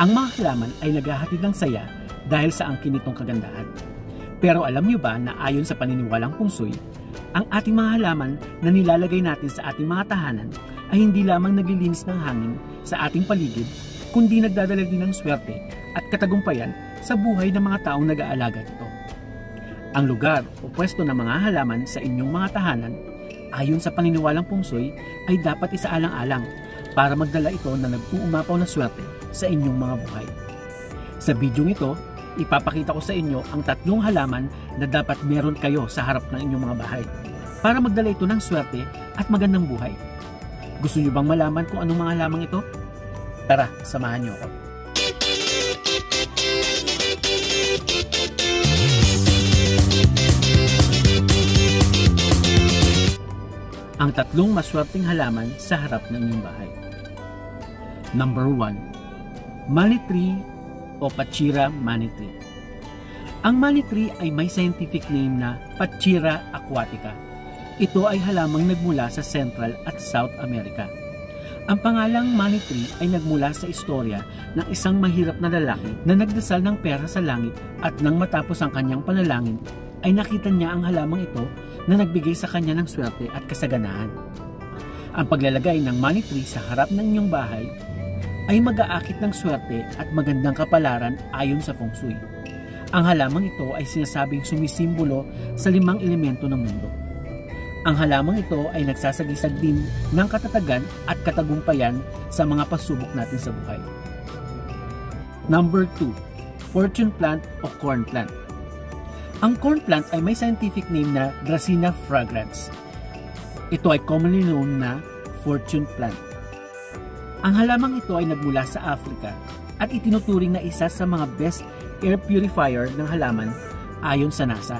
Ang mga halaman ay naghahatid ng saya dahil sa angkin nitong kagandahan. Pero alam niyo ba na ayon sa paniniwalang Feng Shui, ang ating mga halaman na nilalagay natin sa ating mga tahanan ay hindi lamang naglilinis ng hangin sa ating paligid, kundi nagdadala din ng swerte at katagumpayan sa buhay ng mga taong nag-aalaga nito. Ang lugar o pwesto ng mga halaman sa inyong mga tahanan, ayon sa paniniwalang Feng Shui, ay dapat isaalang-alang para magdala ito na nag-uumapaw na swerte sa inyong mga buhay. Sa video ito, ipapakita ko sa inyo ang 3 halaman na dapat meron kayo sa harap ng inyong mga bahay para magdala ito ng swerte at magandang buhay. Gusto niyo bang malaman kung anong mga halaman ito? Tara, samahan niyo ako. Ang 3 maswerteng halaman sa harap ng inyong bahay. Number 1. Money tree o Pachira money tree. Ang money tree ay may scientific name na Pachira aquatica. Ito ay halamang nagmula sa Central at South America. Ang pangalang money tree ay nagmula sa istorya ng isang mahirap na lalaki na nagdasal ng pera sa langit at nang matapos ang kanyang panalangin ay nakita niya ang halamang ito na nagbigay sa kanya ng swerte at kasaganahan. Ang paglalagay ng money tree sa harap ng inyong bahay ay mag-aakit ng swerte at magandang kapalaran ayon sa Feng Shui. Ang halamang ito ay sinasabing sumisimbolo sa 5 elemento ng mundo. Ang halamang ito ay nagsasagisag din ng katatagan at katagumpayan sa mga pasubok natin sa buhay. Number 2. Fortune plant o corn plant. Ang corn plant ay may scientific name na Dracaena fragrans. Ito ay commonly known na fortune plant. Ang halamang ito ay nagmula sa Africa at itinuturing na isa sa mga best air purifier ng halaman ayon sa NASA.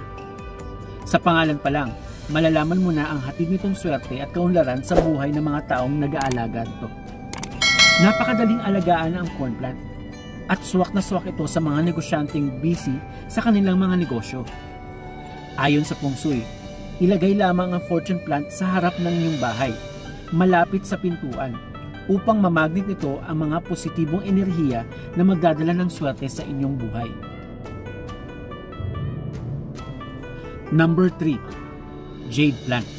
Sa pangalan pa lang, malalaman mo na ang hatid nitong swerte at kaunlaran sa buhay ng mga taong nag-aalaga nito. Napakadaling alagaan ang corn plant at swak na swak ito sa mga negosyanteng busy sa kanilang mga negosyo. Ayon sa Feng Shui, ilagay lamang ang fortune plant sa harap ng inyong bahay, malapit sa pintuan, upang mamagnet nito ang mga positibong enerhiya na magdadala ng swerte sa inyong buhay. Number 3. Jade plant.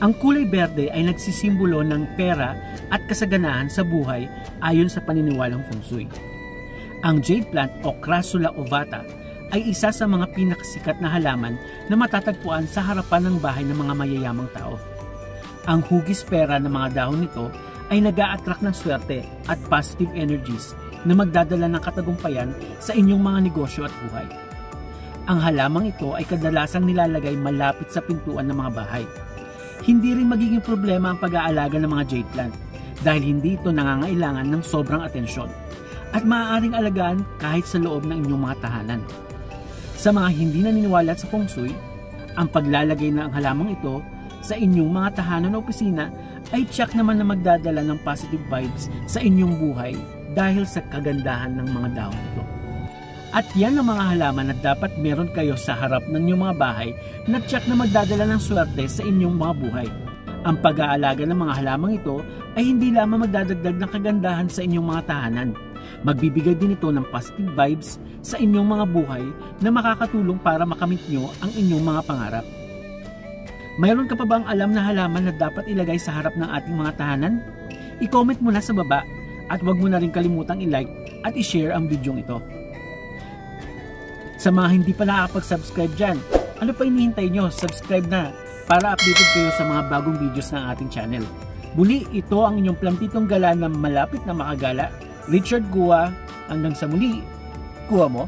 Ang kulay berde ay nagsisimbolo ng pera at kasaganahan sa buhay ayon sa paniniwalang Feng Shui. Ang jade plant o Crassula ovata ay isa sa mga pinakasikat na halaman na matatagpuan sa harapan ng bahay ng mga mayayamang tao. Ang hugis pera ng mga dahon nito ay nag-a-attract ng swerte at positive energies na magdadala ng katagumpayan sa inyong mga negosyo at buhay. Ang halamang ito ay kadalasang nilalagay malapit sa pintuan ng mga bahay. Hindi rin magiging problema ang pag-aalaga ng mga jade plant dahil hindi ito nangangailangan ng sobrang atensyon at maaaring alagaan kahit sa loob ng inyong mga tahanan. Sa mga hindi naniniwala sa Feng Shui, ang paglalagay ng halamang ito sa inyong mga tahanan o opisina ay tiyak naman na magdadala ng positive vibes sa inyong buhay dahil sa kagandahan ng mga dahon nito. At yan ang mga halaman na dapat meron kayo sa harap ng inyong mga bahay na tiyak na magdadala ng swerte sa inyong mga buhay. Ang pag-aalaga ng mga halamang ito ay hindi lamang magdadagdag ng kagandahan sa inyong mga tahanan. Magbibigay din ito ng positive vibes sa inyong mga buhay na makakatulong para makamit nyo ang inyong mga pangarap. Mayroon ka pa bang alam na halaman na dapat ilagay sa harap ng ating mga tahanan? I-comment mo na sa baba at huwag mo na rin kalimutang i-like at i-share ang video ito. Sa mga hindi pa nakakapag-subscribe dyan, ano pa hinihintay nyo? Subscribe na para updated kayo sa mga bagong videos ng ating channel. Muli, ito ang inyong plantitong gala na malapit na makagala, Richard Gua. Hanggang sa muli, kuha mo.